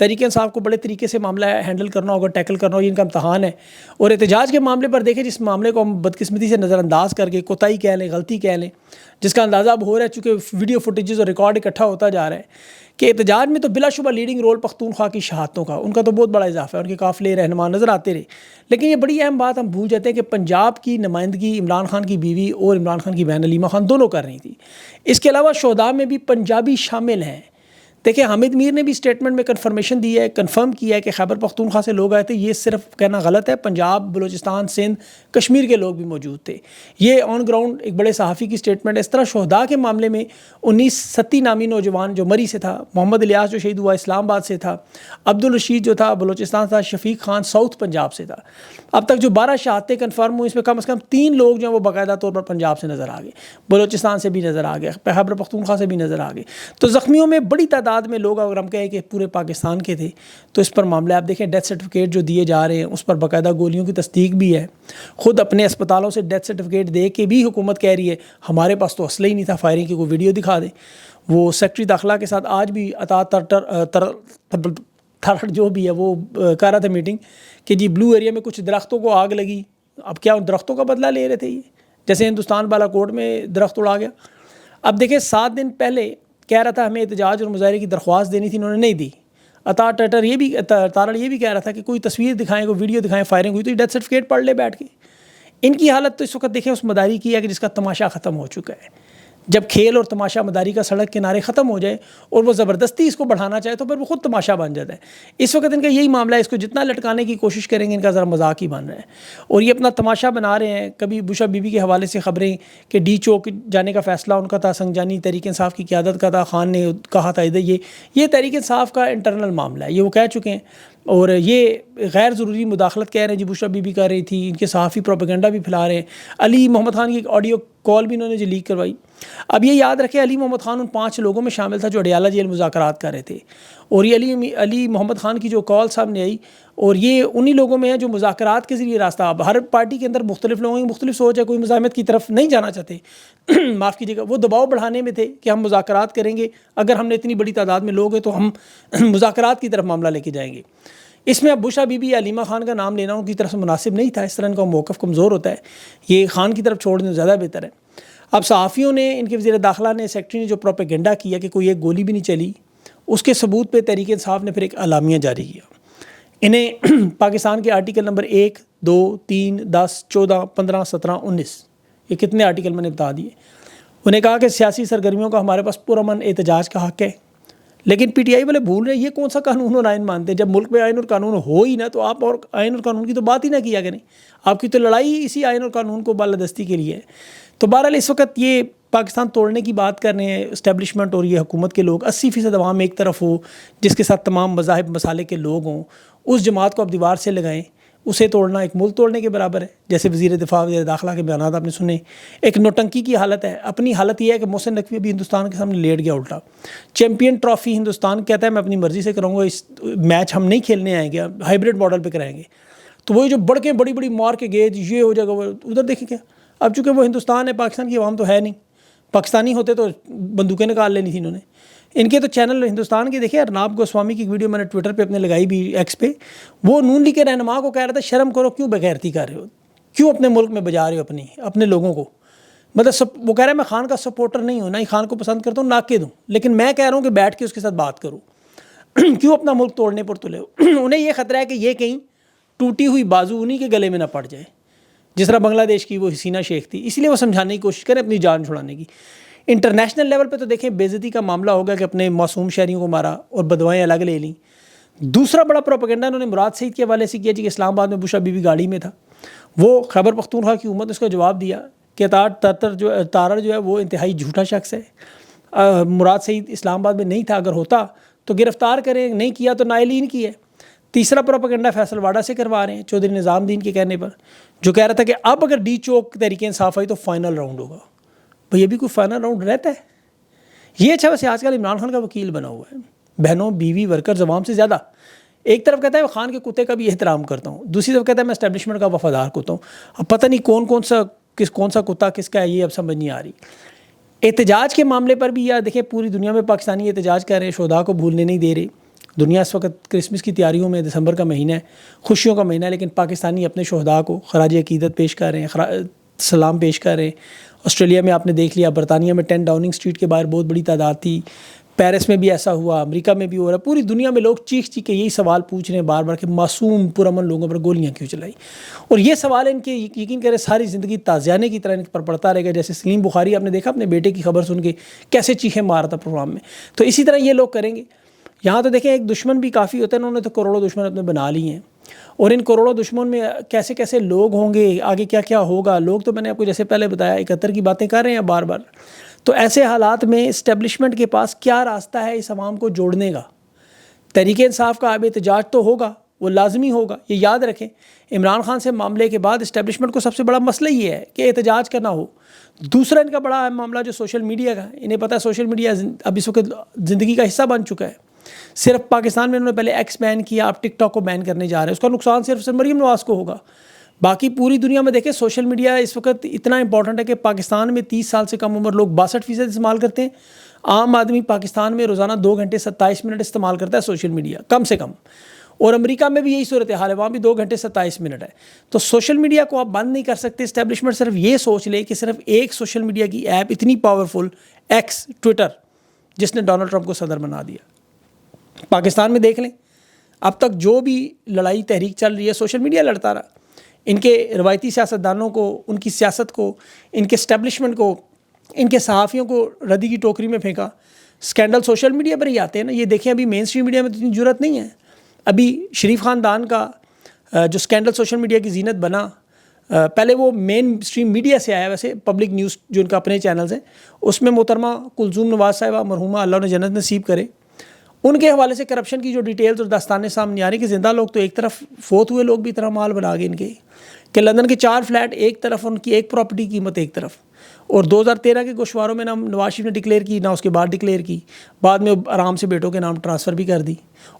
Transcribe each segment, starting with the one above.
تحریک انصاف کو بڑے طریقے سے معاملہ ہینڈل کرنا ہوگا، ٹیکل کرنا ہوگا، ان کا امتحان ہے. اور احتجاج کے معاملے پر دیکھیں، جس معاملے کو ہم بدقسمتی سے نظر انداز کر کے کوتاہی کہہ لیں، غلطی کہہ لیں، جس کا اندازہ اب ہو رہا ہے چونکہ ویڈیو فوٹیجز اور ریکارڈ اکٹھا ہوتا جا رہا ہے کہ احتجاج میں تو بلا شبہ لیڈنگ رول پختونخوا کی شہادتوں کا، ان کا تو بہت بڑا اضافہ ہے، ان کے قافلے رہنما نظر آتے رہے. لیکن یہ بڑی اہم بات ہم بھول جاتے ہیں کہ پنجاب کی نمائندگی عمران خان کی بیوی اور عمران خان کی بہن علیمہ خان دونوں کر رہی تھی. اس کے علاوہ شہداء میں بھی پنجابی شامل ہیں. دیکھیں، حامد میر نے بھی اسٹیٹمنٹ میں کنفرمیشن دی ہے، کنفرم کیا ہے کہ خیبر پختونخوا سے لوگ آئے تھے. یہ صرف کہنا غلط ہے، پنجاب، بلوچستان، سندھ، کشمیر کے لوگ بھی موجود تھے. یہ آن گراؤنڈ ایک بڑے صحافی کی اسٹیٹمنٹ ہے. اس طرح شہداء کے معاملے میں 19 ستی نامی نوجوان جو مری سے تھا، محمد الیاس جو شہید ہوا اسلام آباد سے تھا، عبدالرشید جو تھا بلوچستان تھا، شفیق خان ساؤتھ پنجاب سے تھا. اب تک جو 12 شہادتیں کنفرم ہوئی، اس میں کم از کم 3 لوگ جو ہیں وہ باقاعدہ طور پر پنجاب سے نظر آ گئے، بلوچستان سے بھی نظر آ گئے، خیبر پختونخوا سے بھی نظر آ گئے. تو زخمیوں میں بڑی تعداد میں لوگ، اگر ہم کہیں کہ پورے پاکستان کے تھے، تو اس پر معاملہ آپ دیکھیں ڈیتھ سرٹیفکیٹ جو دیے جا رہے ہیں اس پر باقاعدہ گولیوں کی تصدیق بھی ہے. خود اپنے اسپتالوں سے ڈیتھ سرٹیفکیٹ دے کے بھی حکومت کہہ رہی ہے ہمارے پاس تو اسلحہ ہی نہیں تھا فائرنگ کی، کوئی ویڈیو دکھا دیں. وہ سیکٹری داخلہ کے ساتھ آج بھی عطا تھرڈ جو بھی ہے وہ کر رہا تھا میٹنگ کہ جی بلو ایریا میں کچھ درختوں کو آگ لگی. اب کیا ان درختوں کا بدلہ لے رہے تھے یہ، جیسے ہندوستان بالا کوٹ میں درخت اڑا گیا. اب دیکھیں 7 دن پہلے کہہ رہا تھا ہمیں احتجاج اور مظاہرے کی درخواست دینی تھی، انہوں نے نہیں دی. عطا تارڑ یہ بھی کہہ رہا تھا کہ کوئی تصویر دکھائیں، کوئی ویڈیو دکھائیں فائرنگ ہوئی تو ڈیتھ سرٹیفکیٹ پڑھ لے بیٹھ کے. ان کی حالت تو اس وقت دیکھیں اس مداری کی ہے کہ جس کا تماشا ختم ہو چکا ہے. جب کھیل اور تماشا مداری کا سڑک کنارے ختم ہو جائے اور وہ زبردستی اس کو بڑھانا چاہے تو پھر وہ خود تماشا بن جاتا ہے. اس وقت ان کا یہی معاملہ ہے، اس کو جتنا لٹکانے کی کوشش کریں گے ان کا ذرا مذاق ہی بن رہا ہے اور یہ اپنا تماشا بنا رہے ہیں. کبھی بوشا بی بی کے حوالے سے خبریں کہ ڈی چوک جانے کا فیصلہ ان کا تھا، سنجانی تحریک انصاف کی قیادت کا تھا، خان نے کہا تھا ادھر یہ تحریک انصاف کا انٹرنل معاملہ ہے، یہ وہ کہہ چکے ہیں. اور یہ غیر ضروری مداخلت کہہ رہے ہیں جی بوشا بی بی کر رہی تھی، ان کے صحافی پروپیگنڈا بھی پھیلا رہے ہیں. علی محمد خان کی ایک آڈیو کال بھی انہوں نے جو لیک کروائی. اب یہ یاد رکھیں علی محمد خان ان 5 لوگوں میں شامل تھا جو اڈیالہ جیل مذاکرات کر رہے تھے. اور یہ علی محمد خان کی جو کال سامنے آئی، اور یہ انہی لوگوں میں ہیں جو مذاکرات کے ذریعے راستہ، اب ہر پارٹی کے اندر مختلف لوگوں کی مختلف سوچ ہے، کوئی مزاحمت کی طرف نہیں جانا چاہتے معاف کیجیے گا، وہ دباؤ بڑھانے میں تھے کہ ہم مذاکرات کریں گے، اگر ہم نے اتنی بڑی تعداد میں لوگ ہیں تو ہم مذاکرات کی طرف معاملہ لے کے جائیں گے. اس میں اب بوشا بی بی یا علیمہ خان کا نام لینا ان کی طرف سے مناسب نہیں تھا، اس طرح ان کا موقف کمزور ہوتا ہے، یہ خان کی طرف چھوڑ دیں زیادہ بہتر ہے. اب صحافیوں نے، ان کے وزیر داخلہ نے، سیکٹری نے جو پروپیگنڈا کیا کہ کوئی ایک گولی بھی نہیں چلی، اس کے ثبوت پہ تحریک انصاف نے پھر ایک اعلامیہ جاری کیا. انہیں پاکستان کے آرٹیکل نمبر 1، 2، 3، 10، 14، 15، 17، 19 یہ کتنے آرٹیکل میں نے بتا دیے. انہیں کہا کہ سیاسی سرگرمیوں کا ہمارے پاس پرامن احتجاج کا حق ہے. لیکن پی ٹی آئی والے بھول رہے ہیں یہ کون سا قانون اور آئین مانتے ہیں. جب ملک میں آئین اور قانون ہو ہی نہ تو آپ اور آئین اور قانون کی تو بات ہی نہ کیا کریں. آپ کی تو لڑائی اسی آئین اور قانون کو بالادستی کے لیے ہے. تو بہرحال اس وقت یہ پاکستان توڑنے کی بات کر رہے ہیں اسٹیبلشمنٹ اور یہ حکومت کے لوگ. 80% عوام ایک طرف ہو جس کے ساتھ تمام مذاہب مسالے کے لوگ ہوں، اس جماعت کو اب دیوار سے لگائیں. اسے توڑنا ایک ملک توڑنے کے برابر ہے. جیسے وزیر دفاع، وزیر داخلہ کے بیانات آپ نے سنے. ایک نوٹنکی کی حالت ہے. اپنی حالت یہ ہے کہ محسن نقوی بھی ہندوستان کے سامنے لیٹ گیا الٹا. چیمپئن ٹرافی ہندوستان کہتا ہے میں اپنی مرضی سے کراؤں گا، اس میچ ہم نہیں کھیلنے آئیں گے، ہائبریڈ ماڈل پہ کرائیں گے. تو وہی جو بڑی بڑی مار کے گیند یہ ہو جائے گا، وہ ادھر دیکھیں کیا. اب چونکہ وہ ہندوستان ہے، پاکستان کی عوام تو ہے نہیں. پاکستانی ہوتے تو بندوقیں نکال لینی تھی انہوں نے. ان کے تو چینل ہندوستان کے دیکھیں، ارناب گوسوامی کی ویڈیو میں نے ٹویٹر پہ اپنے لگائی بھی، ایکس پہ. وہ نون لیگ کے رہنما کو کہہ رہا تھا شرم کرو، کیوں بغیرتی کر رہے ہو، کیوں اپنے ملک میں بجا رہے ہو اپنے لوگوں کو. مطلب وہ کہہ رہا ہے میں خان کا سپورٹر نہیں ہوں، نہ ہی خان کو پسند کرتا ہوں، ناکے دوں، لیکن میں کہہ رہا ہوں کہ بیٹھ کے اس کے ساتھ بات کروں. کیوں اپنا ملک توڑنے پر تلے ہو. انہیں یہ خطرہ ہے کہ یہ کہیں ٹوٹی ہوئی بازو انہی کے گلے میں نہ پڑ جائے، جس طرح بنگلہ دیش کی وہ حسینہ شیخ تھی. اس لیے وہ سمجھانے کی کوشش کریں اپنی جان چھڑانے کی. انٹرنیشنل لیول پہ تو دیکھیں بے عزتی کا معاملہ ہوگا کہ اپنے معصوم شہریوں کو مارا اور بدوائیں الگ لے لیں. دوسرا بڑا پروپیگنڈا انہوں نے مراد سعید کے حوالے سے کیا جی کہ اسلام آباد میں بوشا بی بی گاڑی میں تھا. وہ خیبر پختونخوا کی حکومت نے اس کا جواب دیا کہ تارڑ جو ہے وہ انتہائی جھوٹا شخص ہے. مراد سعید اسلام آباد میں نہیں تھا، اگر ہوتا تو گرفتار کریں، نہیں کیا تو نائلین کی ہے. تیسرا پروپیگنڈا فیصل واڑہ سے کروا رہے ہیں چودھری نظام الدین کے کہنے پر، جو کہہ رہا تھا کہ اب اگر ڈی چوک تحریک انصاف آئی تو فائنل راؤنڈ ہوگا. بھئی ابھی کوئی فائنل راؤنڈ رہتا ہے؟ یہ اچھا ویسے آج کل عمران خان کا وکیل بنا ہوا ہے، بہنوں بیوی ورکرز عوام سے زیادہ. ایک طرف کہتا ہے میں خان کے کتے کا بھی احترام کرتا ہوں، دوسری طرف کہتا ہے میں اسٹیبلشمنٹ کا وفادار کتا ہوں. اب پتہ نہیں کون سا کتا کس کا ہے، یہ اب سمجھ نہیں آ رہی. احتجاج کے معاملے پر بھی یار دیکھیں پوری دنیا میں پاکستانی احتجاج کر رہے ہیں، شہداء کو بھولنے نہیں دے رہے. دنیا اس وقت کرسمس کی تیاریوں میں، دسمبر کا مہینہ ہے، خوشیوں کا مہینہ ہے، لیکن پاکستانی اپنے شہداء کو خراج عقیدت پیش کر رہے ہیں، سلام پیش کر رہے ہیں۔ آسٹریلیا میں آپ نے دیکھ لیا، برطانیہ میں 10 ڈاؤننگ اسٹریٹ کے باہر بہت بڑی تعداد تھی، پیرس میں بھی ایسا ہوا، امریکہ میں بھی ہو رہا ہے، پوری دنیا میں لوگ چیخ کے یہی سوال پوچھ رہے ہیں بار بار کہ معصوم پرامن لوگوں پر گولیاں کیوں چلائی؟ اور یہ سوال ان کے یقین کرے ساری زندگی تازیانے کی طرح ان پر پڑتا رہے گا۔ جیسے سلیم بخاری آپ نے دیکھا اپنے بیٹے کی خبر سن کے کیسے چیخیں مار رہا تھا پروگرام میں، تو اسی طرح یہ لوگ کریں گے۔ یہاں تو دیکھیں ایک دشمن بھی کافی ہوتا ہے، انہوں نے تو کروڑوں دشمن اپنے بنا لیے ہیں، اور ان کروڑوں دشمن میں کیسے کیسے لوگ ہوں گے، آگے کیا کیا ہوگا۔ لوگ تو میں نے آپ کو جیسے پہلے بتایا 71 کی باتیں کر رہے ہیں بار بار، تو ایسے حالات میں اسٹیبلشمنٹ کے پاس کیا راستہ ہے اس عوام کو جوڑنے کا؟ تحریک انصاف کا اب احتجاج تو ہوگا، وہ لازمی ہوگا، یہ یاد رکھیں۔ عمران خان سے معاملے کے بعد اسٹیبلشمنٹ کو سب سے بڑا مسئلہ یہ ہے کہ احتجاج کرنا ہو۔ دوسرا ان کا بڑا اہم معاملہ جو سوشل میڈیا کا، انہیں پتہ ہے سوشل میڈیا اب اس وقت زندگی کا حصہ بن چکا ہے۔ صرف پاکستان میں انہوں نے پہلے ایکس بین کیا، اب ٹک ٹاک کو بین کرنے جا رہے ہیں، اس کا نقصان صرف مریم نواز کو ہوگا۔ باقی پوری دنیا میں دیکھیں سوشل میڈیا اس وقت اتنا امپورٹنٹ ہے کہ پاکستان میں 30 سال سے کم عمر لوگ 62% استعمال کرتے ہیں۔ عام آدمی پاکستان میں روزانہ 2 گھنٹے 27 منٹ استعمال کرتا ہے سوشل میڈیا، کم سے کم، اور امریکہ میں بھی یہی صورتحال ہے، وہاں بھی 2 گھنٹے 27 منٹ ہے۔ تو سوشل میڈیا کو آپ بند نہیں کر سکتے۔ اسٹیبلشمنٹ صرف یہ سوچ لے کہ صرف ایک سوشل میڈیا کی ایپ اتنی پاورفل، ایکس ٹویٹر، جس نے ڈونلڈ ٹرمپ کو صدر بنا دیا۔ پاکستان میں دیکھ لیں اب تک جو بھی لڑائی تحریک چل رہی ہے سوشل میڈیا لڑتا رہا۔ ان کے روایتی سیاستدانوں کو، ان کی سیاست کو، ان کے اسٹیبلشمنٹ کو، ان کے صحافیوں کو ردی کی ٹوکری میں پھینکا۔ سکینڈل سوشل میڈیا پر ہی آتے ہیں نا، یہ دیکھیں ابھی مین اسٹریم میڈیا میں تو اتنی جرت نہیں ہے۔ ابھی شریف خاندان کا جو سکینڈل سوشل میڈیا کی زینت بنا، پہلے وہ مین اسٹریم میڈیا سے آیا، ویسے پبلک نیوز جو ان کا اپنے چینلز ہیں، اس میں محترمہ کلثوم نواز صاحبہ مرحومہ، اللہ انہیں جنت نصیب کرے، ان کے حوالے سے کرپشن کی جو ڈیٹیلز اور داستانیں سامنے آ رہی کہ زندہ لوگ تو ایک طرف، فوت ہوئے لوگ بھی اتنا مال بنا گئے ان کے، کہ لندن کے 4 فلیٹ ایک طرف، ان کی ایک پراپرٹی قیمت ایک طرف، اور 2013 کے گوشواروں میں نہ نواز شریف نے ڈکلیئر کی، نہ اس کے بعد ڈکلیئر کی، بعد میں آرام سے بیٹوں کے نام ٹرانسفر بھی کر دی،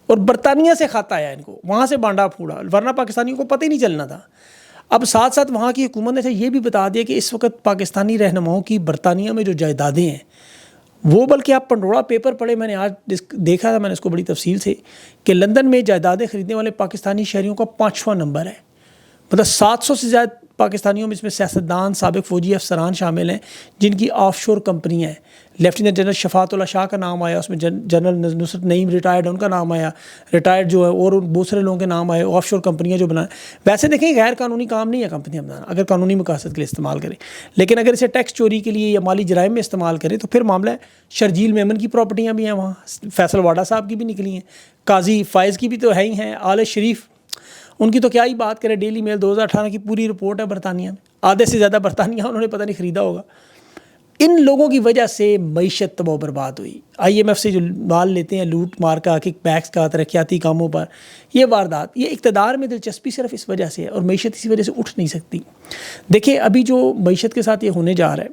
اور برطانیہ سے خط آیا ان کو، وہاں سے بانڈا پھوڑا، ورنہ پاکستانیوں کو پتہ ہی نہیں چلنا تھا۔ اب ساتھ ساتھ وہاں کی حکومت نے یہ بھی بتا دیا کہ اس وقت پاکستانی رہنماؤں کی برطانیہ میں جو جائیدادیں ہیں وہ، بلکہ آپ پنڈورا پیپر پڑھے، میں نے آج دیکھا تھا، میں نے اس کو بڑی تفصیل سے، کہ لندن میں جائیدادیں خریدنے والے پاکستانی شہریوں کا 5واں نمبر ہے، مطلب 700 سے زیادہ پاکستانیوں میں، اس میں سیاستدان، سابق فوجی افسران شامل ہیں جن کی آف شور کمپنیاں ہیں۔ لیفٹیننٹ جنرل شفاعت اللہ شاہ کا نام آیا، اس میں جنرل نصرت نعیم ریٹائرڈ ان کا نام آیا، ریٹائرڈ جو ہے، اور دوسرے لوگوں کے نام آئے، آف شور کمپنیاں جو بنائیں۔ ویسے دیکھیں غیر قانونی کام نہیں ہے کمپنیاں بنانا، اگر قانونی مقاصد کے لیے استعمال کریں، لیکن اگر اسے ٹیکس چوری کے لیے یا مالی جرائم میں استعمال کریں تو پھر معاملہ ہے۔ شرجیل میمن کی پراپرٹیاں بھی ہیں وہاں، فیصل واڈا صاحب کی بھی نکلی ہیں، قاضی فائز کی بھی تو ہے ہی ہیں، آل شریف، ان کی تو کیا ہی بات کرے۔ ڈیلی میل 2018 کی پوری رپورٹ ہے برطانیہ میں، آدھے سے زیادہ برطانیہ انہوں نے پتہ نہیں خریدا ہوگا۔ ان لوگوں کی وجہ سے معیشت تباہ و برباد ہوئی۔ IMF سے جو مال لیتے ہیں لوٹ مار کا، کک بیکس کا، ترقیاتی کاموں پر، یہ واردات، یہ اقتدار میں دلچسپی صرف اس وجہ سے ہے، اور معیشت اسی وجہ سے اٹھ نہیں سکتی۔ دیکھیں ابھی جو معیشت کے ساتھ یہ ہونے جا رہا ہے،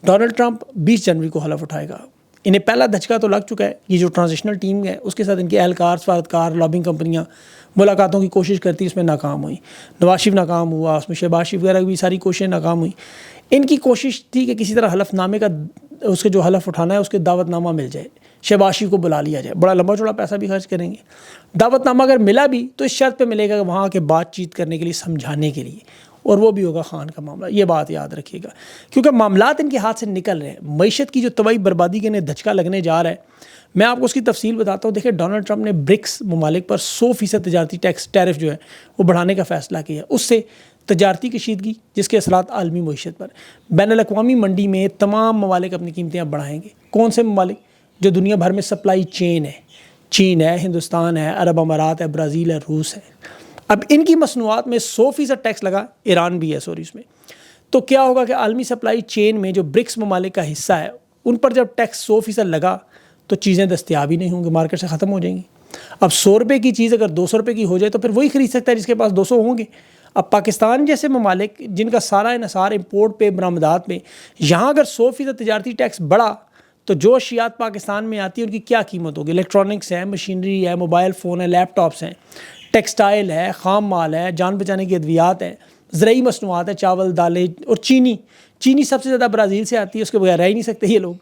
ڈونلڈ ٹرمپ 20 جنوری کو حلف اٹھائے گا، انہیں پہلا دھچکا تو لگ چکا ہے۔ یہ جو ٹرانزیشنل ٹیم ہے اس کے ساتھ ان کے اہلکار، سفارتکار، لابنگ کمپنیاں ملاقاتوں کی کوشش کرتی، اس میں ناکام ہوئی۔ نواز شریف ناکام ہوا، اس میں شہباز شریف وغیرہ کی ساری کوششیں ناکام ہوئی۔ ان کی کوشش تھی کہ کسی طرح حلف نامے کا، اس کے جو حلف اٹھانا ہے اس کے دعوت نامہ مل جائے، شہباز شریف کو بلا لیا جائے، بڑا لمبا چوڑا پیسہ بھی خرچ کریں گے۔ دعوت نامہ اگر ملا بھی تو اس شرط پہ ملے گا کہ وہاں کے بات چیت کرنے کے لیے، سمجھانے کے لیے، اور وہ بھی ہوگا خان کا معاملہ۔ یہ بات یاد رکھیے گا، کیونکہ معاملات ان کے ہاتھ سے نکل رہے ہیں۔ معیشت کی جو تباہی بربادی کے انہیں دھچکا لگنے جا رہا ہے، میں آپ کو اس کی تفصیل بتاتا ہوں۔ دیکھیں ڈونلڈ ٹرمپ نے برکس ممالک پر 100% تجارتی ٹیرف جو ہے وہ بڑھانے کا فیصلہ کیا، اس سے تجارتی کشیدگی جس کے اثرات عالمی معیشت پر۔ بین الاقوامی منڈی میں تمام ممالک اپنی قیمتیں اب بڑھائیں گے۔ کون سے ممالک؟ جو دنیا بھر میں سپلائی چین ہے، چین ہے، ہندوستان ہے، عرب امارات ہے، برازیل ہے، روس ہے۔ اب ان کی مصنوعات میں 100% ٹیکس لگا، ایران بھی ہے سوری اس میں، تو کیا ہوگا کہ عالمی سپلائی چین میں جو برکس ممالک کا حصہ ہے ان پر جب ٹیکس 100% لگا تو چیزیں دستیاب ہی نہیں ہوں گی، مارکیٹ سے ختم ہو جائیں گی۔ اب 100 روپے کی چیز اگر 200 روپے کی ہو جائے تو پھر وہی خرید سکتا ہے جس کے پاس 200 ہوں گے۔ اب پاکستان جیسے ممالک جن کا سارا انحصار امپورٹ پہ، برآمدات میں، یہاں اگر 100% تجارتی ٹیکس بڑھا تو جو اشیاء پاکستان میں آتی ہیں ان کی کیا قیمت ہوگی؟ الیکٹرانکس ہے، مشینری ہے، موبائل فون ہے، لیپ ٹاپس ہیں، ٹیکسٹائل ہے، خام مال ہے، جان بچانے کی ادویات ہیں، زرعی مصنوعات ہے، چاول، دالیں، اور چینی سب سے زیادہ برازیل سے آتی ہے، اس کے بغیر رہ ہی نہیں سکتے یہ لوگ۔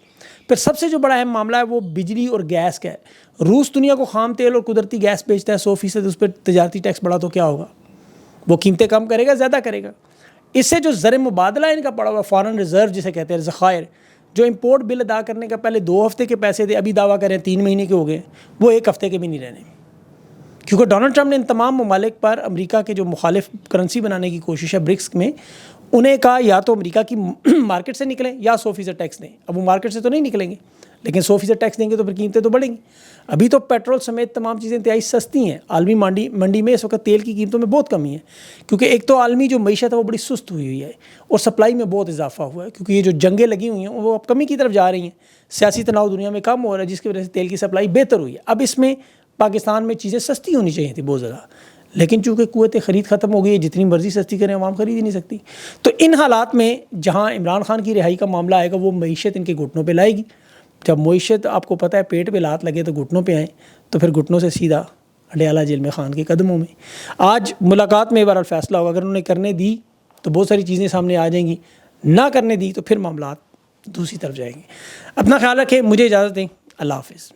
پھر سب سے جو بڑا اہم معاملہ ہے وہ بجلی اور گیس کا ہے. روس دنیا کو خام تیل اور قدرتی گیس بیچتا ہے 100%, اس پہ تجارتی ٹیکس بڑھا تو کیا ہوگا؟ وہ قیمتیں کم کرے گا, زیادہ کرے گا. اس سے جو زر مبادلہ ان کا پڑا ہوا فارن ریزرو جسے کہتے ہیں, ذخائر, جو امپورٹ بل ادا کرنے کا پہلے 2 ہفتے کے پیسے تھے, ابھی دعویٰ کریں 3 مہینے کے ہو گئے, وہ 1 ہفتے کے بھی نہیں رہنے. کیونکہ ڈونلڈ ٹرمپ نے ان تمام ممالک پر امریکہ کے جو مخالف کرنسی بنانے کی کوشش ہے برکس میں, انہیں کہا یا تو امریکہ کی مارکیٹ سے نکلیں یا 100% ٹیکس دیں. اب وہ مارکیٹ سے تو نہیں نکلیں گے, لیکن 100% ٹیکس دیں گے تو پھر قیمتیں تو بڑھیں گی. ابھی تو پیٹرول سمیت تمام چیزیں انتہائی سستی ہیں. عالمی منڈی میں اس وقت تیل کی قیمتوں میں بہت کمی ہے, کیونکہ ایک تو عالمی جو معیشت ہے وہ بڑی سست ہوئی ہے, اور سپلائی میں بہت اضافہ ہوا ہے, کیونکہ یہ جو جنگیں لگی ہوئی ہیں وہ اب کمی کی طرف جا رہی ہیں. سیاسی تناؤ دنیا میں کم ہو رہا ہے, جس کی وجہ سے تیل کی سپلائی بہتر ہوئی ہے. اب اس میں پاکستان میں چیزیں سستی ہونی چاہیے تھی بہت زیادہ, لیکن چونکہ قوت خرید ختم ہو گئی ہے, جتنی مرضی سستی کریں عوام خرید ہی نہیں سکتی. تو ان حالات میں جہاں عمران خان کی رہائی کا معاملہ آئے گا, وہ معیشت ان کے گھٹنوں پہ لائے گی. جب معیشت آپ کو پتہ ہے پیٹ پہ لات لگے تو گھٹنوں پہ آئیں, تو پھر گھٹنوں سے سیدھا اڈیالہ جیل میں خان کے قدموں میں. آج ملاقات میں بہرحال فیصلہ ہوگا. اگر انہوں نے کرنے دی تو بہت ساری چیزیں سامنے آ جائیں گی, نہ کرنے دی تو پھر معاملات دوسری طرف جائیں گے. اپنا خیال رکھیں, مجھے اجازت دیں, اللہ حافظ.